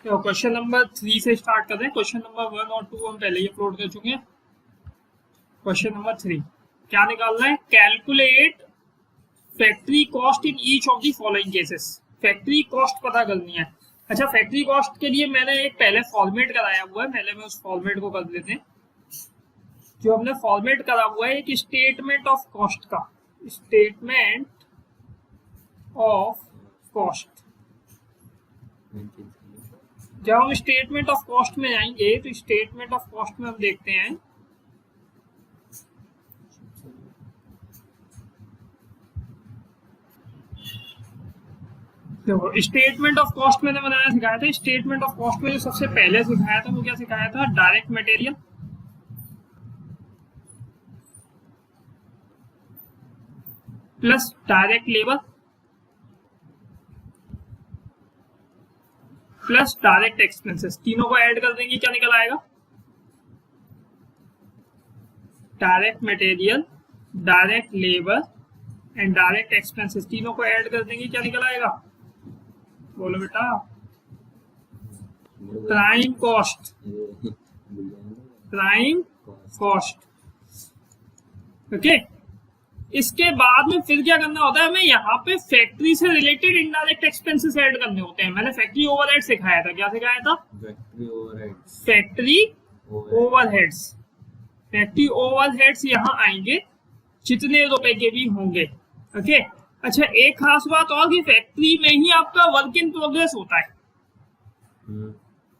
तो question number 3 से start करते हैं। क्वेश्चन नंबर 1 और 2 हम पहले ही अपलोड कर चुके हैं। क्वेश्चन नंबर 3 क्या निकालना है? Calculate factory cost in each of the following cases. Factory cost पता करनी है। अच्छा, फैक्ट्री कॉस्ट के लिए मैंने एक पहले फॉर्मेट कराया हुआ है, पहले मैं उस फॉर्मेट को कर लेते हैं। जो हमने फॉर्मेट करा हुआ है एक स्टेटमेंट ऑफ कॉस्ट का, स्टेटमेंट ऑफ कॉस्ट। जब हम स्टेटमेंट ऑफ कॉस्ट में जाएंगे तो स्टेटमेंट ऑफ कॉस्ट में हम देखते हैं देखो स्टेटमेंट ऑफ कॉस्ट मैंने बनाया सिखाया था। स्टेटमेंट ऑफ कॉस्ट में जो सबसे पहले सिखाया था वो क्या सिखाया था? Direct material plus direct labour plus direct expenses, तीनों को ऐड कर देंगे, क्या निकल आएगा? Direct material, direct labour and direct expenses, तीनों को ऐड कर देंगे, क्या निकल आएगा? बोलो बेटा। Prime cost, prime cost. Okay, इसके बाद में फिर क्या करना होता है? हमें यहाँ पे फैक्ट्री से रिलेटेड इनडायरेक्ट एक्सपेंसेस ऐड करने होते हैं। मैंने फैक्ट्री ओवरहेड सिखाया था। क्या सिखाया था? Factory overheads. फैक्ट्री ओवरहेड्स यहाँ आएंगे जितने रुपए के भी होंगे। ओके, अच्छा एक खास बात और कि फैक्ट्री में ही आपका वर्क इन प्रोग्रेस होता है।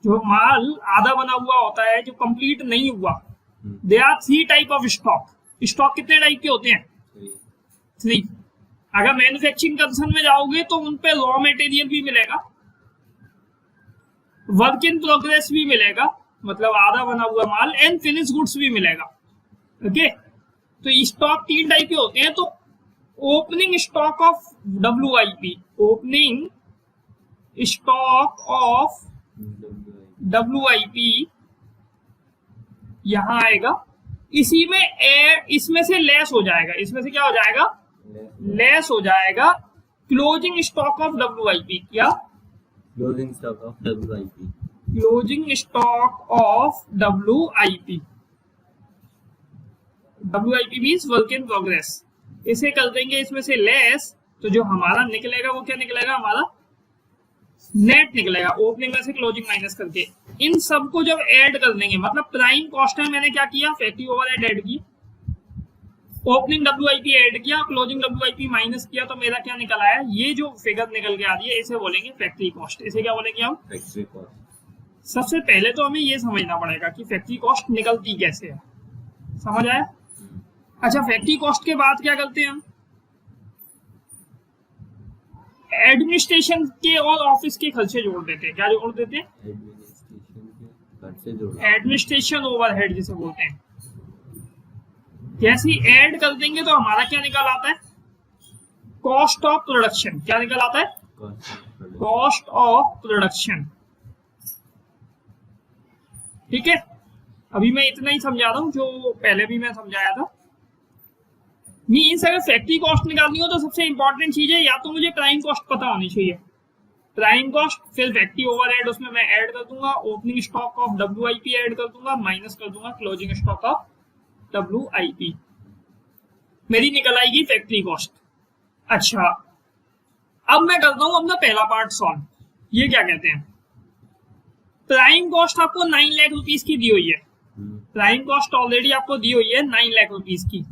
जो माल आधा बना हुआ होता है, जो कंप्लीट नहीं हुआ। They are 3 type of stock. Stock कितने टाइप के होते हैं? 3। अगर मैन्युफैक्चरिंग कंसर्न में जाओगे तो उन पे रॉ मटेरियल भी मिलेगा, वर्क इन प्रोग्रेस भी मिलेगा, मतलब आधा बना हुआ माल, एंड फिनिश गुड्स भी मिलेगा। ओके, तो स्टॉक 3 टाइप के होते हैं। तो opening stock of WIP, opening stock of WIP यहां आएगा। इसी में इसमें से लेस हो जाएगा, इसमें से क्या हो जाएगा? लेस हो जाएगा क्लोजिंग स्टॉक ऑफ WIP। क्या? Closing stock of WIP। Closing stock of WIP। WIP means work in progress. इसे कर देंगे इसमें से लेस, तो जो हमारा निकलेगा वो क्या निकलेगा? हमारा नेट निकलेगा, ओपनिंग में से क्लोजिंग माइनस करके। इन सबको जब ऐड कर देंगे, मतलब प्राइम कॉस्ट में मैंने क्या किया? फैक्ट्री ओवरहेड ऐड की, ओपनिंग WIP ऐड किया, क्लोजिंग WIP माइनस किया, तो मेरा क्या निकल आया? ये जो फिगर निकल के आ रही है इसे बोलेंगे फैक्ट्री कॉस्ट। इसे क्या बोलेंगे हम? Factory cost. सबसे पहले तो हमें ये समझना पड़ेगा कि फैक्ट्री कॉस्ट निकलती कैसे है। समझ आया? अच्छा, फैक्ट्री कॉस्ट के बाद क्या करते हैं हम? एडमिनिस्ट्रेशन के और ऑफिस के खर्चे जोड़ देते हैं। क्या जोड़ देते हैं? एडमिनिस्ट्रेशन ओवरहेड जिसे बोलते हैं। जैसे ऐड कर देंगे तो हमारा क्या निकल आता है? Cost of production. क्या निकल आता है? Cost of production. ठीक है, अभी मैं इतना ही समझा रहा हूं जो पहले भी मैं समझाया था। मीन्स अगर फैक्ट्री कॉस्ट निकालनी हो तो सबसे इंपॉर्टेंट चीज है या तो मुझे प्राइम कॉस्ट पता होनी चाहिए, प्राइम कॉस्ट, फिर फैक्ट्री ओवरहेड उसमें मैं ऐड कर दूंगा, opening stock of WIP add कर दूंगा, माइनस कर दूंगा क्लोजिंग स्टॉक ऑफ WIP। मेरी निकल आएगी फैक्ट्री कॉस्ट। अच्छा, अब मैं करता हूं अपना पहला पार्ट सॉल्व। ये क्या कहते हैं? प्राइम कॉस्ट आपको 9 लाख रुपीज की दी हुई है। प्राइम कॉस्ट ऑलरेडी आपको दी हुई है 9 लाख रुपीज की।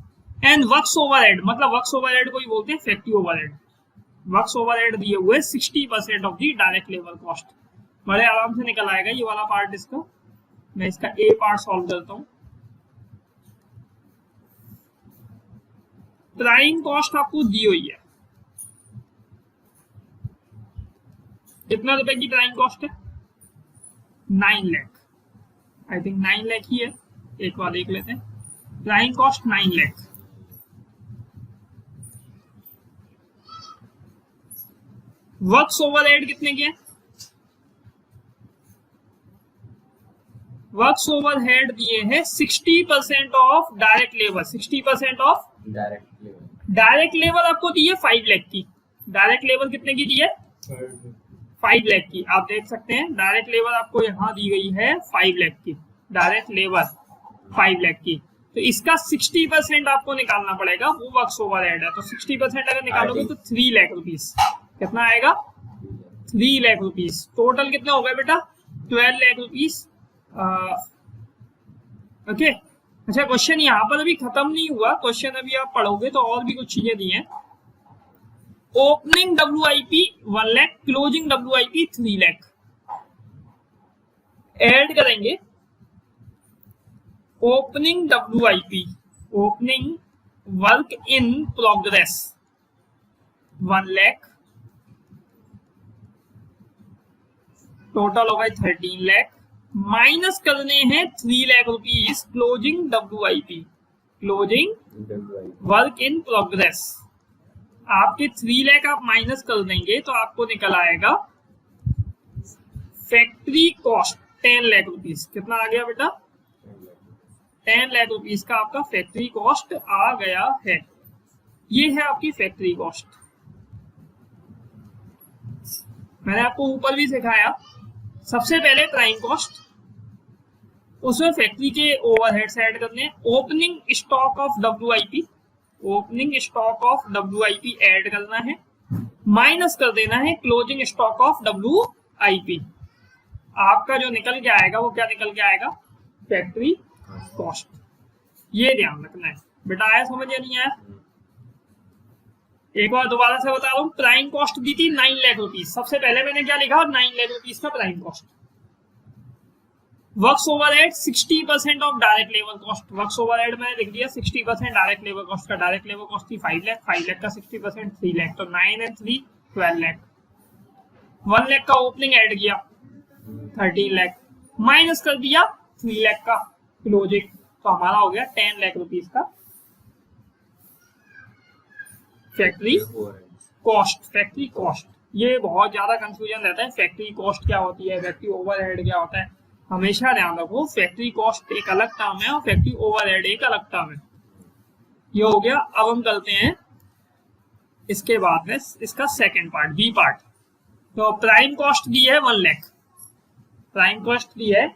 एंड वर्क्स ओवरहेड, मतलब वर्क्स ओवरहेड को ही बोलते हैं फैक्ट्री ओवरहेड। वर्क्स ओवरहेड दिए हुए 60% of the direct labour cost. बड़े आराम से निकल आएगा ये वाला पार्ट इसका। मैं इसका ए पार्ट सॉल्व करता हूं। प्राइम कॉस्ट आपको दी हुई है, कितना रुपए की प्राइम कॉस्ट है? 9 लाख। आई थिंक 9 लाख ही है, एक बार देख लेते हैं। Prime cost 9 lakh. Works overhead कितने के? वर्क्स ओवरहेड दिए हैं 60% of direct labour. 60% of direct labour आपको दी है 5 लाख की। डायरेक्ट लेबर कितने की दी है? 5 लाख की। आप देख सकते हैं डायरेक्ट लेबर आपको यहाँ दी गई है 5 लाख की, डायरेक्ट लेबर 5 लाख की। तो इसका 60% आपको निकालना पड़ेगा, वो वर्क्स ओवरहेड है। तो 60% अगर निकालोगे तो 3 लाख रुपीस। कितना आएगा? 3 लाख रुपीस। टोटल कितने हो गए बेटा? 12 लाख रुपीस। ओके। अच्छा, क्वेश्चन यहाँ पर अभी खत्म नहीं हुआ, क्वेश्चन अभी आप पढ़ोगे तो और भी कुछ चीजें दी हैं। Opening WIP 1 lakh, closing WIP 3 lakh. Add करेंगे opening WIP, opening work in progress 1 lakh, total हो गए 13 लाख, माइनस करने हैं 3 lakh rupees closing WIP, closing work in progress. आपके 3 लाख आप माइनस कर देंगे तो आपको निकल आएगा फैक्ट्री कॉस्ट 10 लाख रुपीस। कितना आ गया बेटा? 10 लाख रुपीस का आपका फैक्ट्री कॉस्ट आ गया है। ये है आपकी फैक्ट्री कॉस्ट। मैंने आपको ऊपर भी सिखाया, सबसे पहले प्राइम कॉस्ट, उसमें फैक्ट्री के ओवरहेड्स ऐड करने हैं। Opening stock of WIP, opening stock of WIP add करना है, माइनस कर देना है क्लोजिंग स्टॉक ऑफ WIP। आपका जो निकल के आएगा वो क्या निकल के आएगा? Factory cost. ये ध्यान रखना है बेटा। आया समझ या नहीं आया? एक बार दोबारा से बता रहा हूं, प्राइम कॉस्ट दी थी 9 लाख रुपीस। सबसे पहले मैंने क्या लिखा? 9 लाख रुपीस का prime cost. Works overhead 60% of direct labour cost. Works overhead मैंने लिख दिया 60% डायरेक्ट लेबर कॉस्ट का। डायरेक्ट लेबर कॉस्ट थी 5 लाख, 5 लाख का 60% 3 लाख, तो 9 and 3 12 लाख। 1 लाख का ओपनिंग ऐड किया 13 लाख, माइनस कर दिया 3 लाख का क्लोजिंग, तो हमारा हो गया 10 लाख रुपीस का फैक्ट्री कॉस्ट। फैक्ट्री कॉस्ट, ये बहुत ज्यादा कंफ्यूजन रहता है। फैक्ट्री कॉस्ट क्या होती है, फैक्ट्री ओवरहेड क्या होता है, हमेशा ध्यान रखो। फैक्ट्री कॉस्ट एक अलग टर्म है और फैक्ट्री ओवरहेड एक अलग टर्म है। ये हो गया। अब हम करते हैं इसके बाद में इसका सेकंड पार्ट, बी पार्ट। तो प्राइम कॉस्ट दी है 1 लाख, प्राइम कॉस्ट दी है,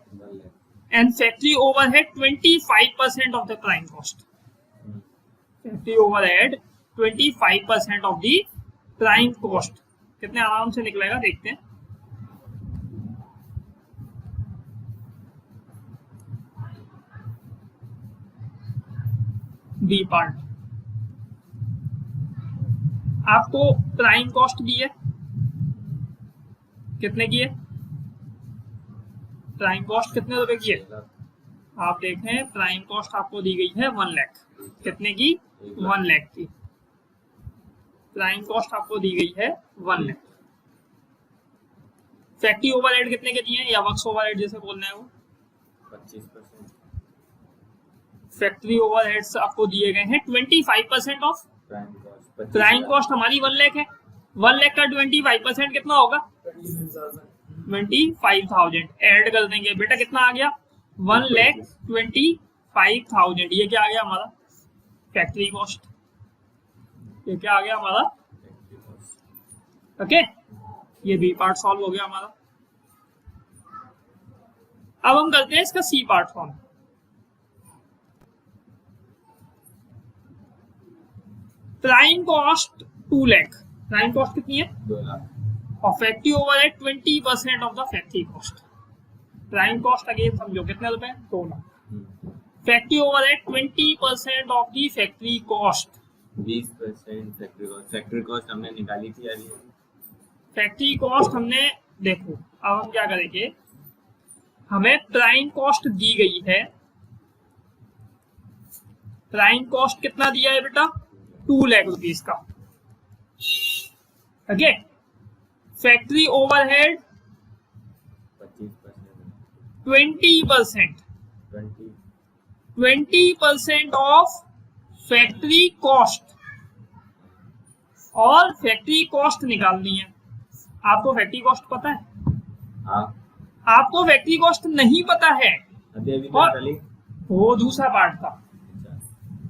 and factory overhead 25% of the prime cost. Factory overhead 25% of the prime cost. कितने आराम से निकलेगा देखते हैं। बी पार्ट, आपको प्राइम कॉस्ट दी है, कितने की है? प्राइम कॉस्ट कितने रुपए की है? आप देख रहे हैं प्राइम कॉस्ट आपको दी गई है 1 लाख। कितने की? 1 लाख की प्राइम कॉस्ट आपको दी गई है 1 लाख। फैक्ट्री ओवरहेड कितने के दिए हैं, या वर्क्स ओवरहेड जैसे बोलना है वो 25%। फैक्ट्री ओवरहेड्स आपको दिए गए हैं 25% ऑफ प्राइम कॉस्ट। हमारी 1 लाख है, 1 लाख का 25% कितना होगा? 25,000 ऐड कर देंगे बेटा। कितना आ गया? 1,25,000। ये क्या आ गया हमारा? Factory cost. ये क्या आ गया हमारा? ओके, ये बी पार्ट सॉल्व हो गया हमारा। अब हम करते हैं इसका C part solve. Prime cost 2 lakh, prime cost कितनी है? 2 लाख। और factory overhead 20% of the factory cost. Prime cost again समझो कितने रुपए? 2 lakh. Factory overhead 20% of the factory cost. 20% factory cost. Factory cost हमने निकाली थी यार। फैक्ट्री कॉस्ट हमने, देखो अब हम क्या करेंगे, हमें प्राइम कॉस्ट दी गई है। प्राइम कॉस्ट कितना दिया है बेटा? 2 लाख रुपीस का। Okay, factory overhead 20%, 20% of factory cost, और फैक्ट्री कॉस्ट निकालनी है। आपको फैक्ट्री कॉस्ट पता है? हाँ। आपको फैक्ट्री कॉस्ट नहीं पता है, अभी और वो दूसरा पार्ट था,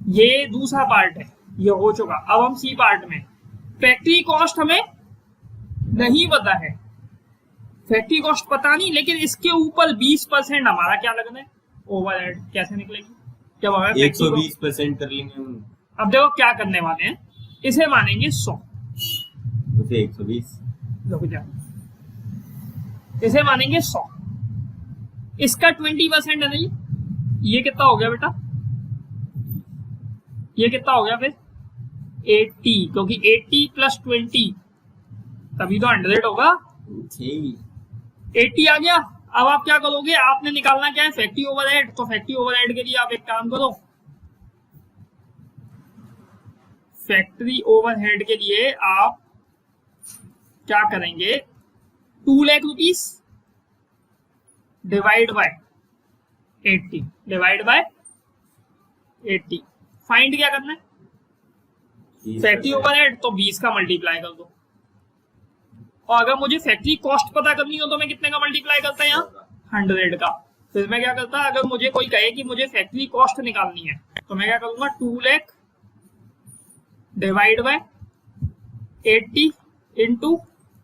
ये दूसरा पार्ट है, ये हो चुका। अब हम सी पार्ट में, फैक्ट्री कॉस्ट हमें नहीं पता है, फैक्ट्री कॉस्ट पता नहीं, लेकिन इसके ऊपर 20% हमारा क्या लगना है, ओवरहेड। कैसे निकलेगी जब हमें 120% कर लेंगे हम, अब देखो क्या करने वाले हैं, इसे मानेंगे 100, उसे 120, रुक जाओ, इसे मानेंगे 100, इसका 20% है ना, ये कितना हो गया बेटा, ये कितना हो गया फिर 80, क्योंकि 80 प्लस 20 तभी तो 100 होगा। 80 आ गया। अब आप क्या करोगे, आपने निकालना क्या है, फैक्ट्री ओवरहेड। तो फैक्ट्री ओवरहेड के लिए आप एक काम करो, फैक्ट्री ओवरहेड के लिए आप क्या करेंगे, 2 lakh rupees divide by 80, divide by 80। Find क्या करना है, फैक्ट्री ओवरहेड, तो 20 का मल्टीप्लाई कर दो। और अगर मुझे फैक्ट्री कॉस्ट पता करनी हो तो मैं कितने का मल्टीप्लाई करता है, यहाँ 100 का। फिर मैं क्या करता, अगर मुझे कोई कहे कि मुझे फैक्ट्री कॉस्ट निकालनी है तो मैं क्या करूंगा, 2 लाख डिवाइड बाय 80 इंटू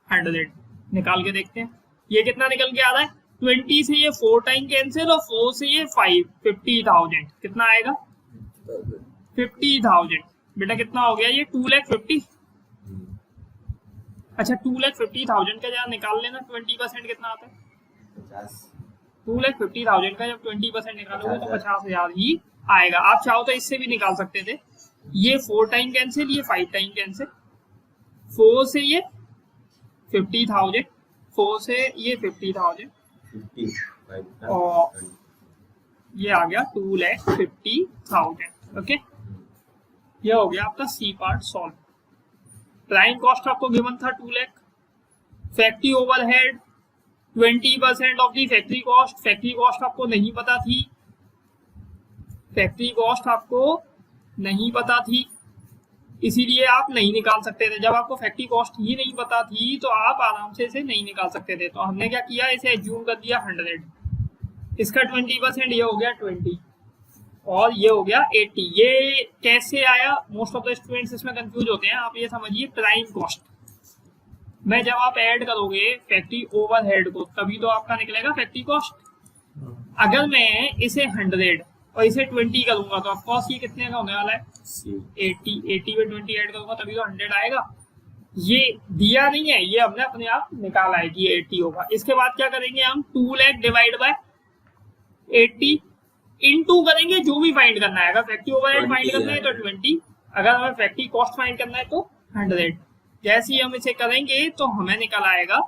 100 निकाल के देखते हैं ये कितना निकल के आ रहा है। 20 से ये 4 टाइम कैंसिल और 4 से ये 5, 50,000 कितना आएगा, 50,000। बेटा कितना हो गया ये, 2,50,000। अच्छा 2,50,000 का जहाँ निकाल लेना 20% कितना आता है, 2,50,000 का जब 20% निकालोगे तो 50,000 ही आएगा। आप चाहो तो इससे भी निकाल सकते थे, ये 4 टाइम कैंसिल, ये 5 टाइम कैंसिल, 4 से ये 50,000, 4 से ये 50,000 और ये आ गया 2,50,000। ओके, ये हो गया आपका C part solve. Prime cost आपको गिवन था 2 lakh, factory overhead 20% of the factory cost, factory cost आपको नहीं पता थी, फैक्ट्री कॉस्ट आपको नहीं पता थी, इसीलिए आप नहीं निकाल सकते थे। जब आपको फैक्ट्री कॉस्ट ही नहीं पता थी तो आप आराम से इसे नहीं निकाल सकते थे। तो हमने क्या किया, इसे एज्यूम कर दिया 100, इसका 20%, ये हो गया 20 और ये हो गया 80। ये कैसे आया, मोस्ट ऑफ द स्टूडेंट्स इसमें कंफ्यूज होते हैं। आप ये समझिए प्राइम कॉस्ट में जब आप ऐड करोगे फैक्ट्री ओवरहेड को तभी तो आपका निकलेगा फैक्ट्री कॉस्ट। अगर मैं इसे 100 और इसे 20 करूंगा तो ऑफकोर्स ये कितने का होने वाला है, 80 में 20 ऐड करूंगा तभी तो 100 आएगा। ये दिया नहीं है, ये हमने अपने आप निकाला है कि ये 80 होगा। इसके बाद क्या करेंगे हम, 2 लाख डिवाइड बाय 80 इनटू करेंगे जो भी फाइंड करना है। अगर फैक्ट्री ओवरहेड फाइंड करना है तो 20, अगर हमें फैक्ट्री कॉस्ट फाइंड करना है तो 100। जैसे ही हम इसे करेंगे तो हमें निकल आएगा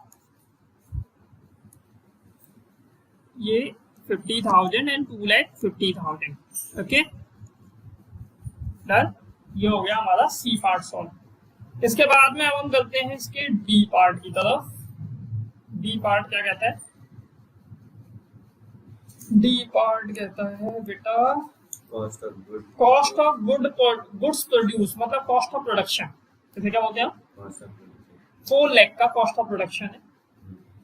ये 50,000 एंड 2,50,000। ओके डन, ये हो गया हमारा सी पार्ट सॉल्व। इसके बाद में अब हम करते हैं इसके डी पार्ट की तरफ। डी पार्ट क्या कहता है, डी पार्ट कहता है बेटा कॉस्ट ऑफ गुड्स प्रोड्यूस, मतलब कॉस्ट ऑफ प्रोडक्शन। इसे क्या बोलते हैं, 4 लाख का कॉस्ट ऑफ प्रोडक्शन है।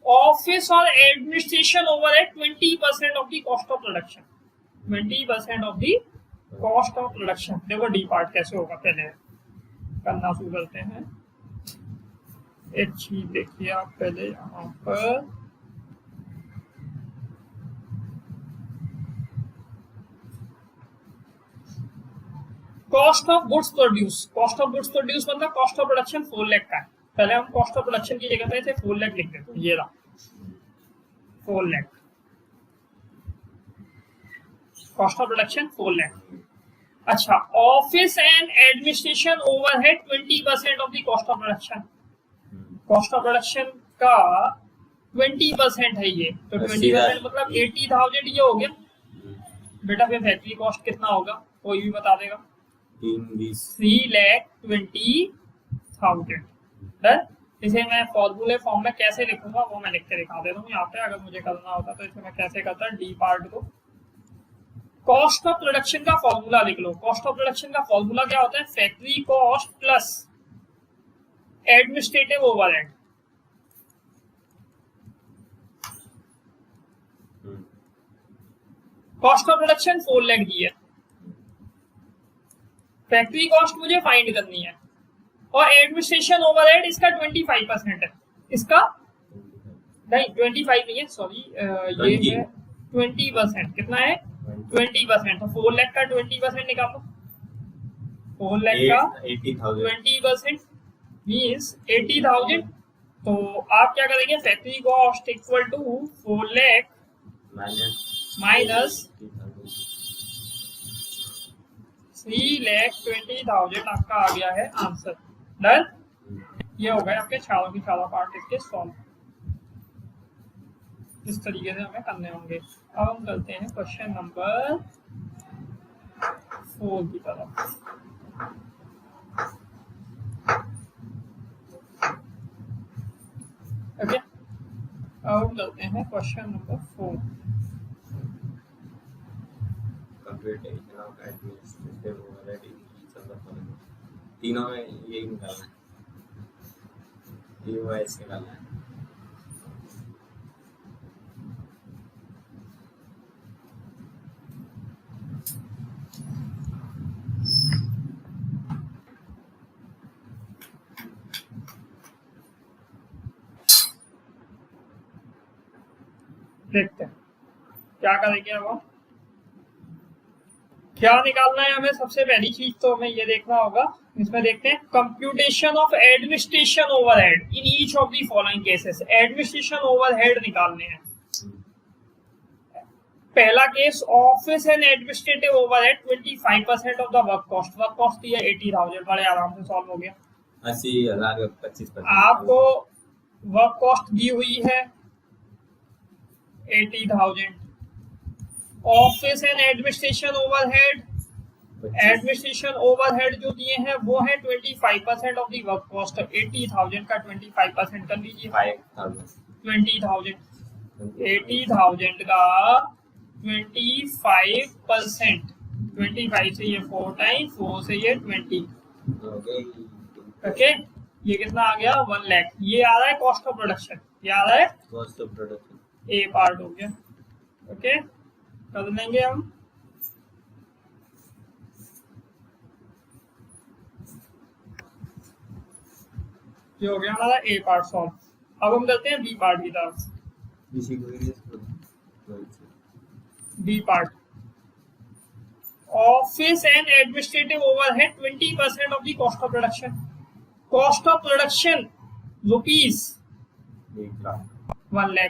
ऑफिस और administration overhead 20% of the cost of production, 20% of the cost of production. देखो डी पार्ट कैसे होगा, पहले करना शुरू करते हैं। एक चीज देखिए आप पहले यहाँ पर, cost of goods produce, cost of goods produce मतलब कॉस्ट ऑफ प्रोडक्शन 4 लाख का है। पहले हम कॉस्ट ऑफ प्रोडक्शन की जगह पे इसे 4 लाख लिख देते हैं, ये रहा 4 lakh, cost of production 4 lakh. अच्छा, office and administration overhead 20% of the cost of production, cost of production का 20% है ये, तो 20% मतलब 80,000 ये हो गया। बेटा फिर फैक्ट्री कॉस्ट कितना होगा, कोई भी बता देगा, 3,20,000। इसे मैं फॉर्मूले फॉर्म में कैसे लिखूंगा वो मैं लिख के दिखा देता हूँ यहाँ पे। अगर मुझे करना होता तो इसे मैं कैसे करता, डी पार्ट को कॉस्ट ऑफ प्रोडक्शन का फॉर्मूला लिख लो। कॉस्ट ऑफ प्रोडक्शन का फॉर्मूला क्या होता है, factory cost plus administrative overhead. Cost of production 4 lakh दी है, फैक्ट्री कॉस्ट मुझे फाइंड करनी है और एडमिनिस्ट्रेशन ओवरहेड इसका 25% है, इसका नहीं 25 नहीं है, सॉरी, ये 20 है 20%। कितना है? 20%। तो 4 लाख का 20% निकालो। 4 लाख का 80,000 20% मीन्स 80,000। तो आप क्या करेंगे, factory cost equal to 4 lakh minus 3,20,000 आपका आ गया है आंसर। डन। ये हो गए आपके चारों की चारों पार्ट इसके सॉल्व। इस तरीके से हमें करने होंगे। अब हम करते हैं क्वेश्चन नंबर 4 की तरफ। ओके, अब हम करते हैं question number 4। Computation of administrative overhead in each of the following. तीनों में यही निकालना है, ईओएस निकालना है। देखते हैं क्या करेंगे। अब हम क्या निकालना है हमें, सबसे पहली चीज तो हमें ये देखना होगा। इसमें देखते हैं computation of administration overhead in each of the following cases. Administration overhead निकालने हैं। पहला case, office and administrative overhead 25% of the work cost. Work cost दी है 80,000, बड़े आराम से सॉल्व हो गया। 80,000 का 25%। आपको वर्क कॉस्ट दी हुई है 80,000। Office and administration overhead, administration overhead जो दिए हैं वो है 25% ऑफ द वर्क कॉस्ट। 80,000 का 25% कर लीजिए, 20,000। 80,000 का 25%, 25 से ये 4 टाइम, 4 से ये 20। ओके, ये कितना आ गया? 1 लाख। ये आ रहा है कॉस्ट ऑफ प्रोडक्शन, ये आ रहा है cost of production. A part हो गया। ओके, कर लेंगे हम। ये हो गया हमारा ए पार्ट सॉल्व। अब हम करते हैं बी पार्ट की तरफ। इसी को B part, office and administrative overhead 20% of the cost of production. Cost of production rupees 1 lakh.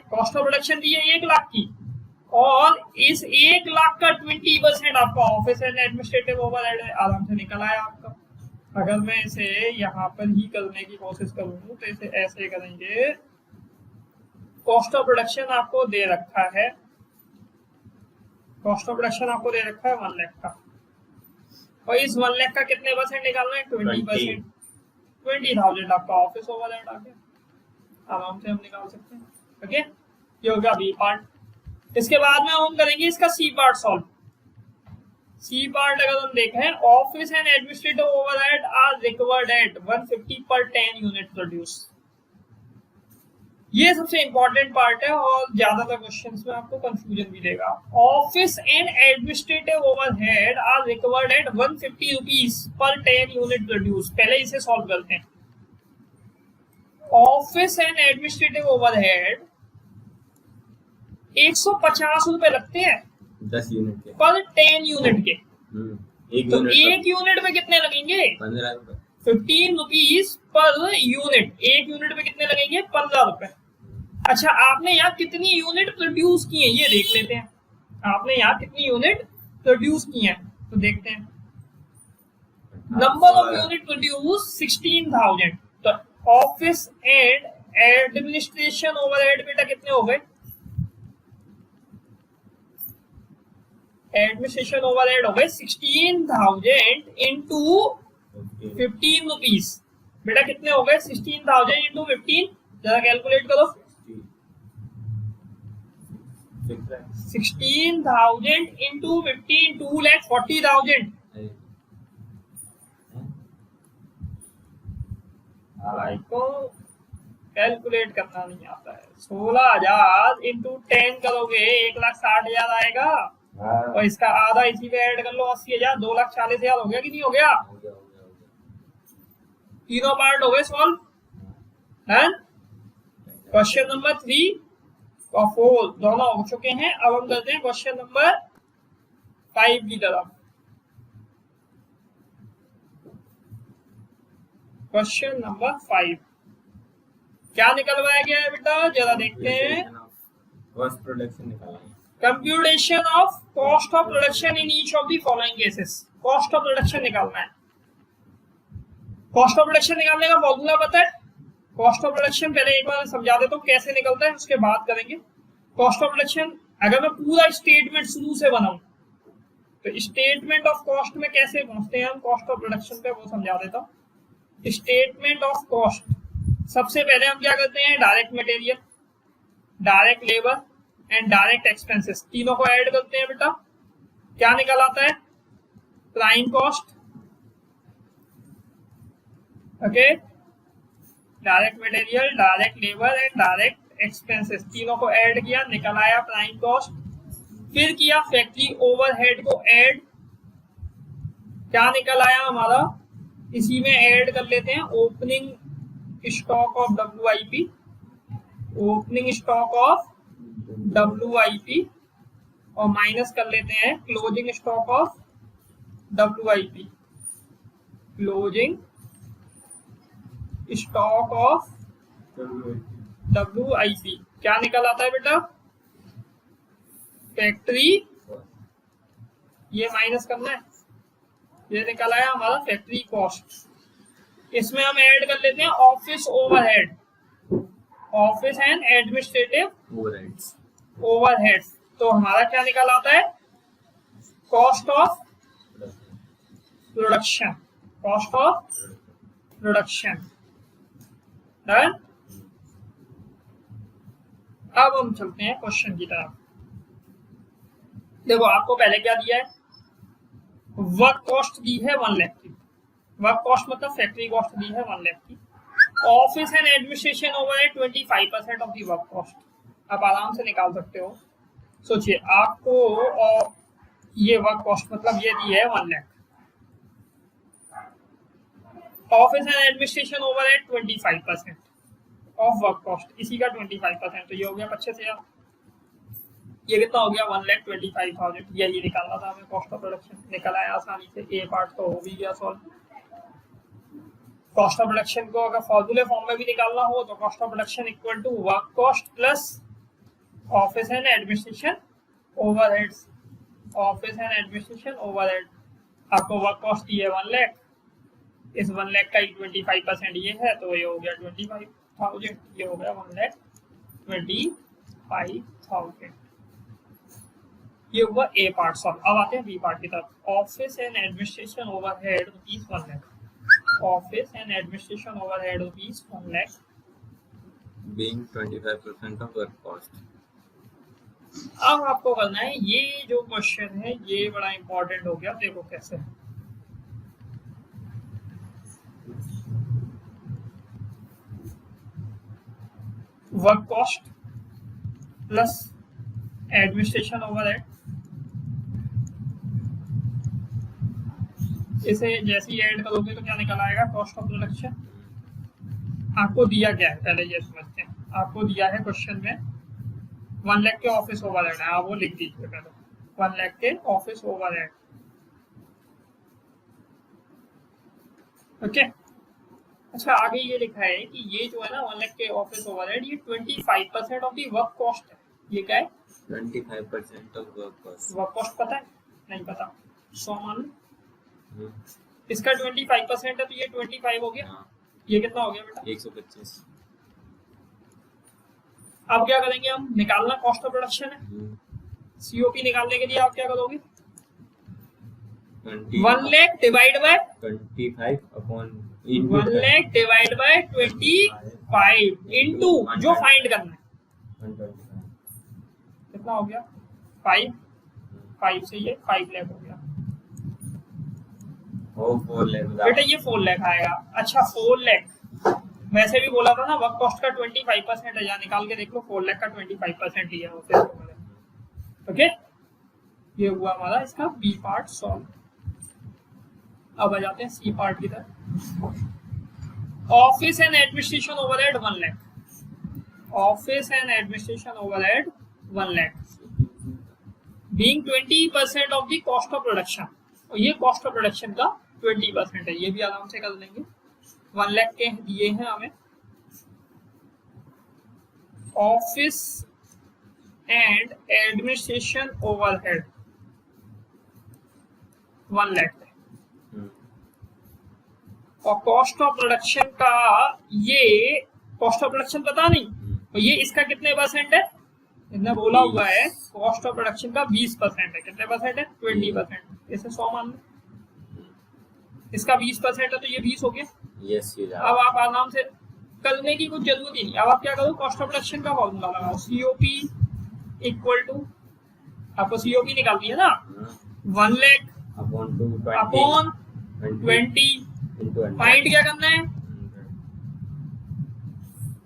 Cost of production दी है 1 लाख की, और इस 1 लाख का 20% आपका ऑफिस एंड एडमिनिस्ट्रेटिव ओवरहेड है। आराम से निकल आया आपका। अगर मैं इसे यहाँ पर ही करने की कोशिश करूँ तो इसे ऐसे करेंगे। कॉस्ट ऑफ प्रोडक्शन आपको दे रखा है, कॉस्ट ऑफ प्रोडक्शन आपको दे रखा है 1 लाख का, और इस 1 लाख का कितने परसेंट निकालना है? 20%। 20,000 आपका ऑफिस ओवरहेड आ गया। आराम से हम निकाल सकते हैं। ओके, ये हो गया बी पार्ट। इसके बाद में हम करेंगे इसका C part solve. C part अगर हम देखें, office and administrative overhead are recovered at 150 per 10 unit produce. ये सबसे इंपॉर्टेंट पार्ट है और ज्यादातर क्वेश्चंस में आपको कंफ्यूजन भी देगा। Office and administrative overhead are recovered at 150 rupees per 10 unit produce. पहले इसे सॉल्व करते हैं। ऑफिस एंड एडमिनिस्ट्रेटिव ओवरहेड 150 रुपए लगते हैं 10 यूनिट के पर 10 यूनिट के। तो एक यूनिट पे कितने लगेंगे? 15 रुपए। 15 रुपीज पर यूनिट। एक यूनिट पे कितने लगेंगे? 15 रुपए। अच्छा, आपने यहाँ कितनी यूनिट प्रोड्यूस की है ये देख लेते हैं। आपने यहाँ कितनी यूनिट प्रोड्यूस की है तो देखते हैं। Number of unit produce 16,000। तो ऑफिस एंड एडमिनिस्ट्रेशन ओवरहेड बेटा कितने हो गए? एडमिनिस्ट्रेशन ओवरहेड हो गए 16,000 इंटू 15 रुपीज। बेटा कितने हो गए? 16,000 इंटू 15, जरा कैलकुलेट करो। 16,000 इंटू 15, 2,40,000। भाई को कैलकुलेट करना नहीं आता है। 16,000 इंटू 10 करोगे 1,60,000 आएगा, और इसका आधा इसी पे ऐड कर लो 80,000, 2,40,000 हो गया कि नहीं हो गया? तीनों पार्ट हो गए सॉल्व। क्वेश्चन नंबर 3, और 4 दोनों हो चुके हैं। अब हम करते हैं क्वेश्चन नंबर 5 की तरफ। क्वेश्चन नंबर 5 क्या निकलवाया गया है बेटा, जरा देखते हैं। कॉस्ट प्रोडक्शन निकालना है। Computation of cost of production in each of the following cases. Cost of production निकालना है। कॉस्ट ऑफ प्रोडक्शन निकालने का फॉर्मूला पता है? कॉस्ट ऑफ प्रोडक्शन पहले एक बार समझा देता हूँ कैसे निकलता है, उसके बाद करेंगे। कॉस्ट ऑफ प्रोडक्शन अगर मैं पूरा स्टेटमेंट शुरू से बनाऊं तो स्टेटमेंट ऑफ कॉस्ट में कैसे पहुंचते हैं हम कॉस्ट ऑफ प्रोडक्शन पे, वो समझा देता हूँ। स्टेटमेंट ऑफ कॉस्ट, सबसे पहले हम क्या करते हैं, direct material, direct labour and direct expenses तीनों को ऐड करते हैं बेटा। क्या निकल आता है? Prime cost, okay, direct material, direct labour and direct expenses तीनों को ऐड किया, निकल आया प्राइम कॉस्ट। फिर किया फैक्ट्री ओवरहेड को ऐड, क्या निकल आया हमारा? इसी में ऐड कर लेते हैं opening stock of WIP, opening stock of WIP, और माइनस कर लेते हैं closing stock of WIP, closing stock of WIP। क्या निकल आता है बेटा? फैक्ट्री, ये माइनस करना है, ये निकल आया हमारा फैक्ट्री कॉस्ट। इसमें हम ऐड कर लेते हैं office overhead, office and administrative overheads. तो हमारा क्या निकल आता है? Cost of production, cost of production. Done. अब हम चलते हैं क्वेश्चन की तरफ। देखो आपको पहले क्या दिया है, वर्क कॉस्ट दी है 1 लाख की, वर्क कॉस्ट मतलब फैक्ट्री कॉस्ट दी है 1 लाख की। Office and administration overhead 25% of the work cost. आप आराम से निकाल सकते हो। सोचिए आपको और ये वर्क कॉस्ट मतलब ये दी है 1 lakh, office and administration overhead 25% of work cost, इसी का 25%, तो ये हो गया 25,000। ये कितना हो गया? 1,25,000। यही निकालना था हमें कॉस्ट ऑफ प्रोडक्शन, निकल आया आसानी से। ए पार्ट तो हो भी गया सॉल्व। कॉस्ट ऑफ प्रोडक्शन को अगर फॉर्मूले फॉर्म में भी निकालना हो तो cost of production equal to work cost plus office and administration overheads, office and administration overhead. आपको वर्क कॉस्ट दी है 1 लाख, इस 1 लाख का 25% ये है, तो ये हो गया 25,000, ये हो गया 1,25,000। ये हुआ ए पार्ट सॉल्व। अब आते हैं बी पार्ट की तरफ। Office and administration overhead rupees 1 lakh, office and administration overhead rupees 1 lakh, being 25% of work cost। अब आपको करना है ये जो क्वेश्चन है ये बड़ा इंपॉर्टेंट हो गया। देखो कैसे, work cost plus administration overhead, इसे जैसे ही ऐड करोगे तो क्या निकल आएगा? Cost of production. आपको दिया क्या है पहले ये समझते हैं। आपको दिया है क्वेश्चन में 1 लाख के ऑफिस ओवरहेड है, आप वो लिख दीजिए पहले, 1 लाख के ऑफिस ओवरहेड, ओके। अच्छा आगे ये लिखा है कि ये जो है ना 1 लाख के ऑफिस ओवरहेड, ये 25% ऑफ दी वर्क कॉस्ट है। ये क्या है? 25% of work cost. Work cost पता है? नहीं पता, 100 मान लो। इसका 25% है तो ये 25 हो गया। ये कितना हो गया बेटा? 125। अब क्या करेंगे हम? निकालना कॉस्ट ऑफ प्रोडक्शन है। COP निकालने के लिए आप क्या करोगे? 1 lakh divide by 25 upon 1 lakh divide by 25 into जो फाइंड करना है, 125। कितना हो गया? 5 से ये 5 लाख हो गया। 4 लाख बेटा ये 4 लाख आएगा। अच्छा 4 लाख, वैसे भी बोला था ना वर्क कॉस्ट का 25% है, या निकाल के देख लो 4 लाख का 25% लिया होते। ओके, ये हुआ हमारा इसका बी पार्ट सॉल्व। अब आ जाते हैं सी पार्ट की तरफ। Office and administration overhead 1 lakh, office and administration overhead 1 lakh being 20% of the cost of production, और ये कॉस्ट ऑफ प्रोडक्शन का 20% है, ये भी आराम से कर लेंगे। 1 लाख के दिए हैं हमें। Office and administration overhead 1 lakh है, और कॉस्ट ऑफ प्रोडक्शन का, ये कॉस्ट ऑफ प्रोडक्शन पता नहीं, और ये इसका कितने परसेंट है, इतना बोला हुआ है कॉस्ट ऑफ प्रोडक्शन का 20% है। कितने परसेंट है, 20%। इसे 100 मान लो, इसका 20% है तो ये 20 हो गया। यस ये अब आप आराम से करने की कुछ जरूरत ही नहीं। अब आप क्या करो, कॉस्ट ऑफ प्रोडक्शन का फॉर्मूला लगाओ, COP इक्वल टू, आपको COP निकालनी है ना, 1 लाख अपॉन 20 फाइंड क्या करना है,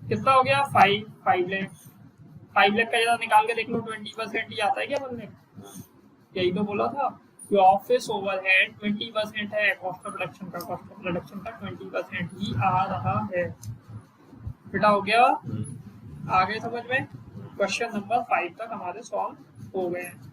कितना हो गया, 5 लाख। 5 लाख का जरा निकाल के देख लो, 20% ही आता है क्या 1 लाख? यही तो बोला था कि ऑफिस ओवरहेड 20% है, कॉस्ट ऑफ प्रोडक्शन का, कॉस्ट ऑफ प्रोडक्शन का 20% ही आ रहा है। बेटा हो गया, आगे समझ में? क्वेश्चन नंबर 5 तक हमारे सॉल्व हो गए हैं।